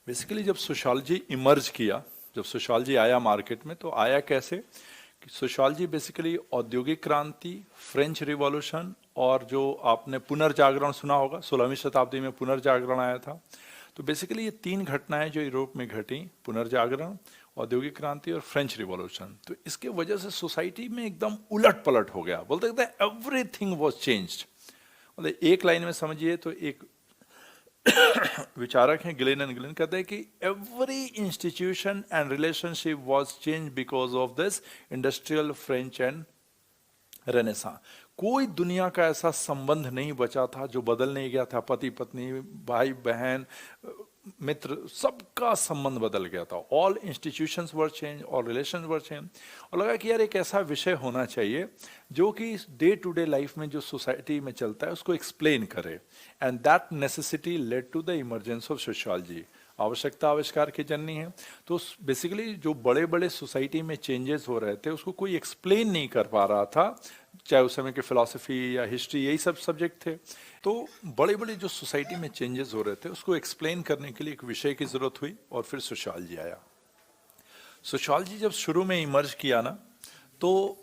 Basically जब sociology emerge किया, जब सोशियोलॉजी आया मार्केट में, तो आया कैसे कि सोशियोलॉजी बेसिकली औद्योगिक क्रांति, फ्रेंच रिवॉल्यूशन और जो आपने पुनर्जागरण सुना होगा, 16वीं शताब्दी में पुनर्जागरण आया था। तो बेसिकली ये तीन घटनाएं जो यूरोप में घटी, पुनर्जागरण, औद्योगिक क्रांति और फ्रेंच रिवॉल्यूशन, तो इसके वजह से सोसाइटी में एकदम उलट पलट हो गया। बोलते थे एवरीथिंग वाज चेंज्ड। मतलब एक लाइन में समझिए तो एक विचारक हैं गिलेन एंड गिलेन, कहते हैं कि every institution and relationship was change because of this industrial French and renaissance. कोई दुनिया का ऐसा संबंध नहीं बचा था जो बदल नहीं गया था। पति पत्नी, भाई बहन, मित्र, सबका संबंध बदल गया था। ऑल इंस्टीट्यूशंस वर चेंज, ऑल रिलेशंस वर चेंज। और लगा कि यार एक ऐसा विषय होना चाहिए जो कि डे टू डे लाइफ में जो सोसाइटी में चलता है उसको एक्सप्लेन करे। And that necessity led to the emergence of sociology. आवश्यकता आविष्कार की जननी है। तो बेसिकली जो बड़े बड़े सोसाइटी में चेंजेस हो रहे थे उसको कोई एक्सप्लेन नहीं कर पा रहा था, चाहे उस समय के फिलॉसफी या हिस्ट्री, यही सब सब्जेक्ट थे। तो बड़े बड़े जो सोसाइटी में चेंजेस हो रहे थे उसको एक्सप्लेन करने के लिए एक विषय की जरूरत हुई और फिर सोशियोलॉजी आया। सोशियोलॉजी जब शुरू में इमर्ज किया ना, तो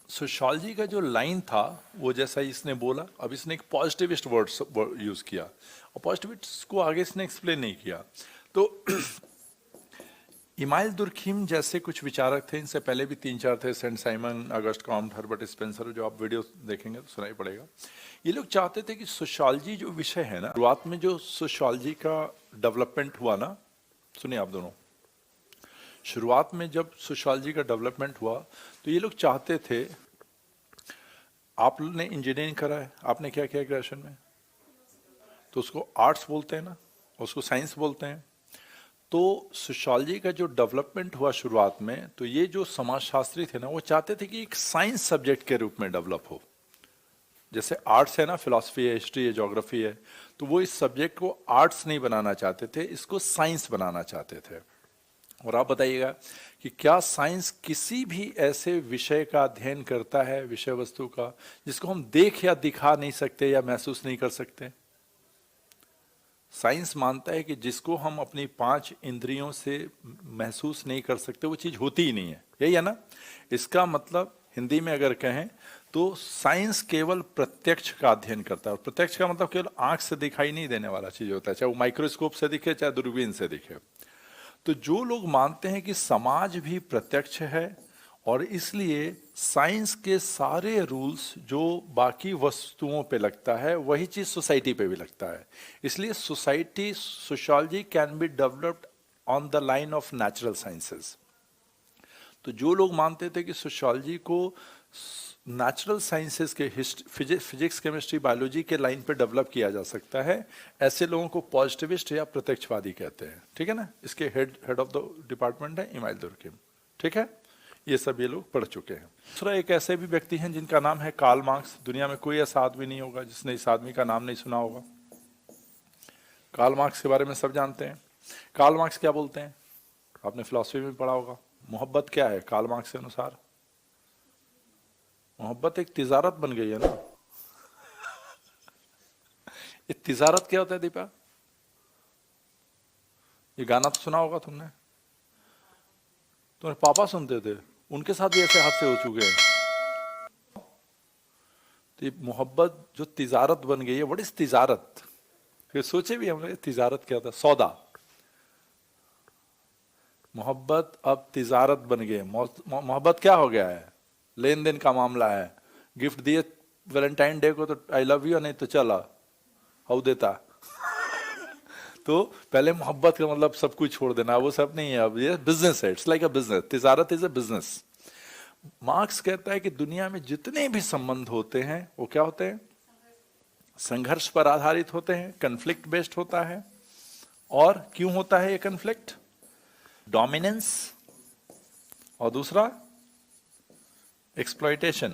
सोशियोलॉजी का जो लाइन था वो जैसा इसने बोला, अब इसने एक पॉजिटिविस्ट वर्ड यूज किया और पॉजिटिविस्ट को आगे इसने एक्सप्लेन नहीं किया। तो इमाइल दुर्खीम जैसे कुछ विचारक थे, इनसे पहले भी 3-4 थे, Saint Simon, Auguste Comte, Herbert Spencer, जो आप वीडियो देखेंगे तो सुनाई पड़ेगा। ये लोग चाहते थे कि सोशियोलॉजी जो विषय है ना, शुरुआत में जो सोशियोलॉजी का डेवलपमेंट हुआ ना, सुनिए आप दोनों, शुरुआत में जब सोशियोलॉजी का डेवलपमेंट हुआ तो ये लोग चाहते थे, आपने इंजीनियरिंग करा है, आपने क्या किया ग्रेजुएशन में, तो उसको आर्ट्स बोलते हैं ना, उसको साइंस बोलते हैं। तो सोशियोलॉजी का जो डेवलपमेंट हुआ शुरुआत में, तो ये जो समाजशास्त्री थे ना, वो चाहते थे कि एक साइंस सब्जेक्ट के रूप में डेवलप हो। जैसे आर्ट्स है ना, फिलॉसफी है, हिस्ट्री है, ज्योग्राफी है, तो वो इस सब्जेक्ट को आर्ट्स नहीं बनाना चाहते थे, इसको साइंस बनाना चाहते थे। और आप बताइएगा कि क्या साइंस किसी भी ऐसे विषय का अध्ययन करता है, विषय वस्तु का, जिसको हम देख या दिखा नहीं सकते या महसूस नहीं कर सकते? साइंस मानता है कि जिसको हम अपनी 5 इंद्रियों से महसूस नहीं कर सकते वो चीज होती ही नहीं है। यही है ना? इसका मतलब हिंदी में अगर कहें तो साइंस केवल प्रत्यक्ष का अध्ययन करता है। और प्रत्यक्ष का मतलब केवल आंख से दिखाई नहीं देने वाला चीज होता है, चाहे वो माइक्रोस्कोप से दिखे चाहे दूरबीन से दिखे। तो जो लोग मानते हैं कि समाज भी प्रत्यक्ष है और इसलिए साइंस के सारे रूल्स जो बाकी वस्तुओं पे लगता है वही चीज सोसाइटी पे भी लगता है, इसलिए society sociology can be developed on the line of natural sciences. तो जो लोग मानते थे कि सोशियोलॉजी को नेचुरल साइंसेस के फिजिक्स, केमिस्ट्री, बायोलॉजी के लाइन पे डेवलप किया जा सकता है, ऐसे लोगों को पॉजिटिविस्ट या प्रत्यक्षवादी कहते हैं। ठीक है ना? इसके हेड ऑफ द डिपार्टमेंट है इमाइल दुर्खीम। ठीक है, ये सब ये लोग पढ़ चुके हैं। दूसरा एक ऐसे भी व्यक्ति हैं जिनका नाम है कार्ल मार्क्स। दुनिया में कोई ऐसा आदमी नहीं होगा जिसने इस आदमी का नाम नहीं सुना होगा। कार्ल मार्क्स के बारे में सब जानते हैं। कार्ल मार्क्स क्या बोलते हैं? आपने फिलॉसफी में पढ़ा होगा। मोहब्बत क्या है कार्ल मार्क्स के अनुसार? मोहब्बत एक तिजारत बन गई है ना। ये तिजारत क्या होता है दीपा? ये गाना तो सुना होगा तुमने, तुम्हारे पापा सुनते थे, उनके साथ भी ऐसे हादसे हो चुके हैं। तो ये मोहब्बत जो तिजारत बन गई है, व्हाट इज तिजारत? फिर सोचे भी हमने तिजारत क्या था? सौदा। मोहब्बत अब तिजारत बन गई है। मोहब्बत क्या हो गया है? लेन देन का मामला है। गिफ्ट दिए वैलेंटाइन डे को तो आई लव यू, नहीं तो चला हाउ देता। तो पहले मोहब्बत का मतलब सब कुछ छोड़ देना, वो सब नहीं है। अब ये बिजनेस है, इट्स लाइक अ बिजनेस। तिजारत इज अ बिजनेस। मार्क्स कहता है कि दुनिया में जितने भी संबंध होते हैं वो क्या होते हैं? संघर्ष पर आधारित होते हैं, कन्फ्लिक्ट बेस्ड होता है। और क्यों होता है ये कन्फ्लिक्ट? डोमिनेंस और दूसरा एक्सप्लॉयटेशन।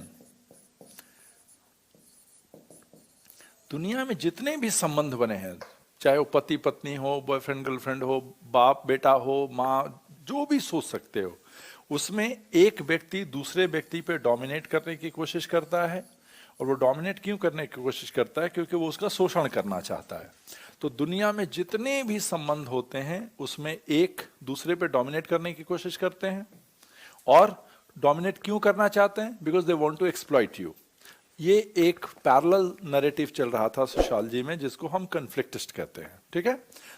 दुनिया में जितने भी संबंध बने हैं, चाहे वो पति पत्नी हो, बॉयफ्रेंड गर्लफ्रेंड हो, बाप बेटा हो, माँ, जो भी सोच सकते हो, उसमें एक व्यक्ति दूसरे व्यक्ति पे डोमिनेट करने की कोशिश करता है। और वो डोमिनेट क्यों करने की कोशिश करता है? क्योंकि वो उसका शोषण करना चाहता है। तो दुनिया में जितने भी संबंध होते हैं उसमें एक दूसरे पे डोमिनेट करने की कोशिश करते हैं, और डोमिनेट क्यों करना चाहते हैं? Because they want to exploit you. ये एक पैरेलल नैरेटिव चल रहा था सोशियोलॉजी में, जिसको हम कन्फ्लिक्टिस्ट कहते हैं, ठीक है।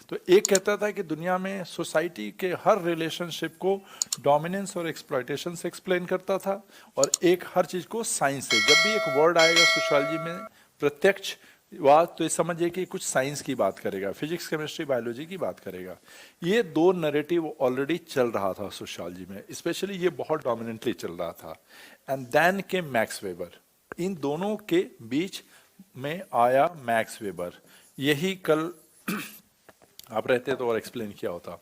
तो एक कहता था कि दुनिया में सोसाइटी के हर रिलेशनशिप को डोमिनेंस और एक्सप्लॉइटेशन से एक्सप्लेन करता था, और एक हर चीज को साइंस से। जब भी एक वर्ड आएगा सोशियोलॉजी में प्रत्यक्ष बात, तो ये समझिए कि कुछ साइंस की बात करेगा, फिजिक्स केमिस्ट्री बायोलॉजी की बात करेगा। ये दो नैरेटिव ऑलरेडी चल रहा था सोशियोलॉजी में, स्पेशली ये बहुत डोमिनेंटली चल रहा था। एंड देन के मैक्स वेबर, इन दोनों के बीच में आया मैक्स वेबर। यही कल आप रहते तो और एक्सप्लेन किया होता।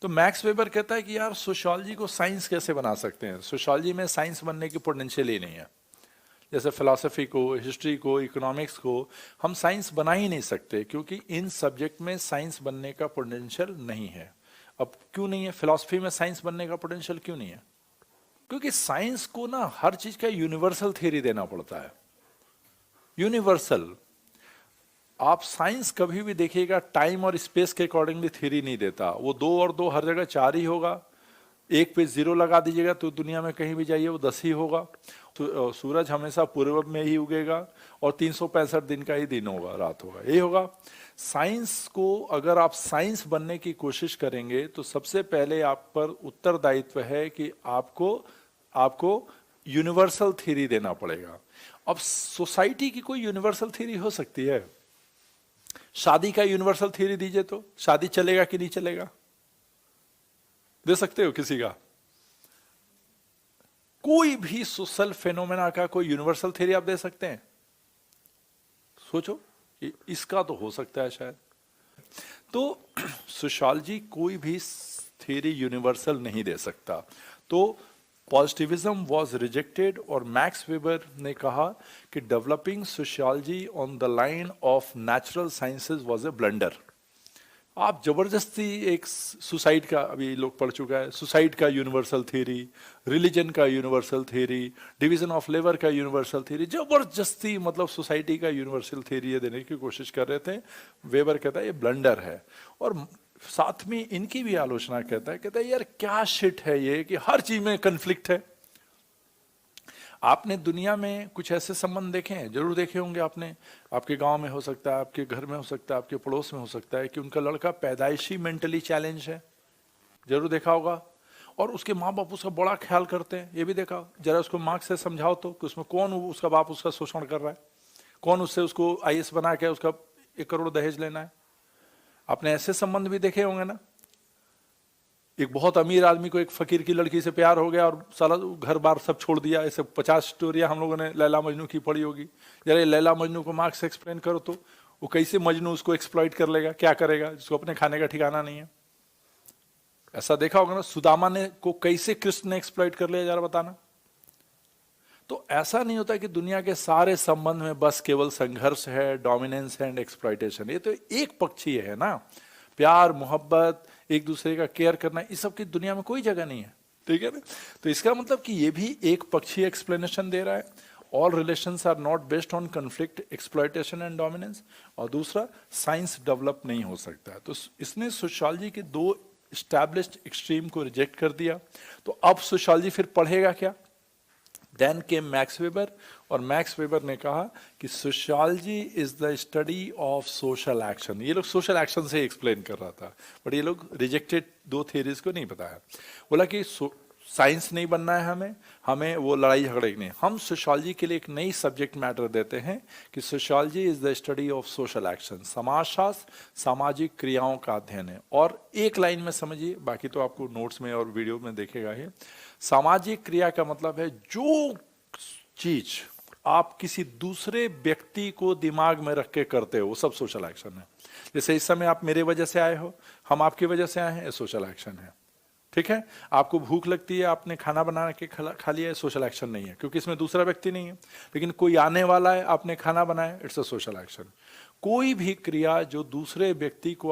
तो मैक्स वेबर कहता है कि यार सोशियोलॉजी को साइंस कैसे बना सकते हैं? सोशियोलॉजी में साइंस बनने की पोटेंशियल ही नहीं है। जैसे फिलॉसफी को, हिस्ट्री को, इकोनॉमिक्स को हम साइंस बना ही नहीं सकते, क्योंकि इन सब्जेक्ट में साइंस बनने का पोटेंशियल नहीं है। अब क्यों नहीं है? फिलॉसफी में साइंस बनने का पोटेंशियल क्यों नहीं है? क्योंकि साइंस को ना हर चीज का यूनिवर्सल थ्योरी देना पड़ता है। यूनिवर्सल, आप साइंस कभी भी देखिएगा टाइम और स्पेस के अकॉर्डिंगली थ्योरी नहीं देता। वो 2 और 2 हर जगह 4 ही होगा। एक पे 0 लगा दीजिएगा तो दुनिया में कहीं भी जाइए वो 10 ही होगा। तो सूरज हमेशा पूर्व में ही उगेगा, और 365 दिन का ही दिन होगा, रात होगा, यही होगा। साइंस को अगर आप साइंस बनने की कोशिश करेंगे तो सबसे पहले आप पर उत्तरदायित्व है कि आपको यूनिवर्सल थ्योरी देना पड़ेगा। अब सोसाइटी की कोई यूनिवर्सल थ्योरी हो सकती है? शादी का यूनिवर्सल थ्योरी दीजिए तो शादी चलेगा कि नहीं चलेगा? दे सकते हो किसी का? कोई भी सोशल फेनोमेना का कोई यूनिवर्सल थ्योरी आप दे सकते हैं? सोचो, इसका तो हो सकता है शायद। तो सोशियोलॉजी कोई भी थ्योरी यूनिवर्सल नहीं दे सकता। तो पॉजिटिविज्म वाज रिजेक्टेड, और मैक्स वेबर ने कहा कि developing sociology on the line of natural sciences was a blunder. आप जबरदस्ती एक सुसाइड का, अभी लोग पढ़ चुका है, सुसाइड का यूनिवर्सल थ्योरी, रिलीजन का universal theory, division of labour का यूनिवर्सल थ्योरी, जबरदस्ती मतलब सोसाइटी का यूनिवर्सल थ्योरी देने की कोशिश कर रहे थे। वेबर कहता है ये ब्लंडर है, और साथ में इनकी भी आलोचना कहता है यार क्या शिट है ये कि हर चीज में कन्फ्लिक्ट है। आपने दुनिया में कुछ ऐसे संबंध देखे हैं, जरूर देखे होंगे आपने। आपके गांव में हो सकता है, आपके घर में हो सकता है, आपके पड़ोस में हो सकता है कि उनका लड़का पैदाइशी मेंटली चैलेंज है, जरूर देखा होगा। और उसके माँ बाप उसका बड़ा ख्याल करते हैं, ये भी देखा। जरा उसको मार्क्स से समझाओ तो कि उसमें कौन उसका बाप उसका शोषण कर रहा है, कौन उससे उसको IAS बना के उसका 1 करोड़ दहेज लेना है। आपने ऐसे संबंध भी देखे होंगे ना। एक बहुत अमीर आदमी को एक फकीर की लड़की से प्यार हो गया और साला घर बार सब छोड़ दिया। ऐसे 50 स्टोरियां हम लोगों ने लैला मजनू की पढ़ी होगी। जरा लैला मजनू को मार्क्स से एक्सप्लेन करो तो वो कैसे मजनू उसको एक्सप्लॉइट कर लेगा, क्या करेगा, जिसको अपने खाने का ठिकाना नहीं है। ऐसा देखा होगा ना। सुदामा ने को कैसे कृष्ण ने एक्सप्लॉइट कर लिया, जरा बताना। तो ऐसा नहीं होता कि दुनिया के सारे संबंध में बस केवल संघर्ष है, डोमिनेंस है एंड एक्सप्लॉइटेशन। ये तो एक पक्षीय है ना। प्यार, मोहब्बत, एक दूसरे का केयर करना, इस सब की दुनिया में कोई जगह नहीं है, ठीक है ना। तो इसका मतलब कि ये भी एक पक्षीय एक्सप्लेनेशन दे रहा है। All relations are not based on conflict, exploitation and dominance. और दूसरा, साइंस डेवलप नहीं हो सकता। तो इसने सोशियोलॉजी के 2 एस्टैब्लिश्ड एक्सट्रीम को रिजेक्ट कर दिया। तो अब सोशियोलॉजी फिर पढ़ेगा क्या? देन केम मैक्स वेबर, और मैक्स वेबर ने कहा कि sociology is the study of social action. ये लोग सोशल एक्शन से एक्सप्लेन कर रहा था, बट ये लोग रिजेक्टेड 2 थ्योरीज को नहीं बताया। बोला कि साइंस नहीं बनना है, हमें वो लड़ाई झगड़े नहीं। हम सोशियोलॉजी के लिए एक नई सब्जेक्ट मैटर देते हैं कि sociology is the study of social action. समाजशास्त्र सामाजिक क्रियाओं का अध्ययन है। और एक लाइन में समझिए, बाकी तो आपको नोट्स में और वीडियो में देखेगा ही। सामाजिक क्रिया का मतलब है जो चीज आप किसी दूसरे व्यक्ति को दिमाग में रख के करते हो वो सब सोशल एक्शन है। जैसे इस समय आप मेरे वजह से आए हो, हम आपकी वजह से आए हैं, ये सोशल एक्शन है, ठीक है। आपको भूख लगती है, आपने खाना बना के खा लिया, सोशल एक्शन नहीं है क्योंकि इसमें दूसरा व्यक्ति नहीं है। लेकिन कोई आने वाला है, आपने खाना बनाया, इट्स अ सोशल एक्शन। कोई भी क्रिया जो दूसरे व्यक्ति को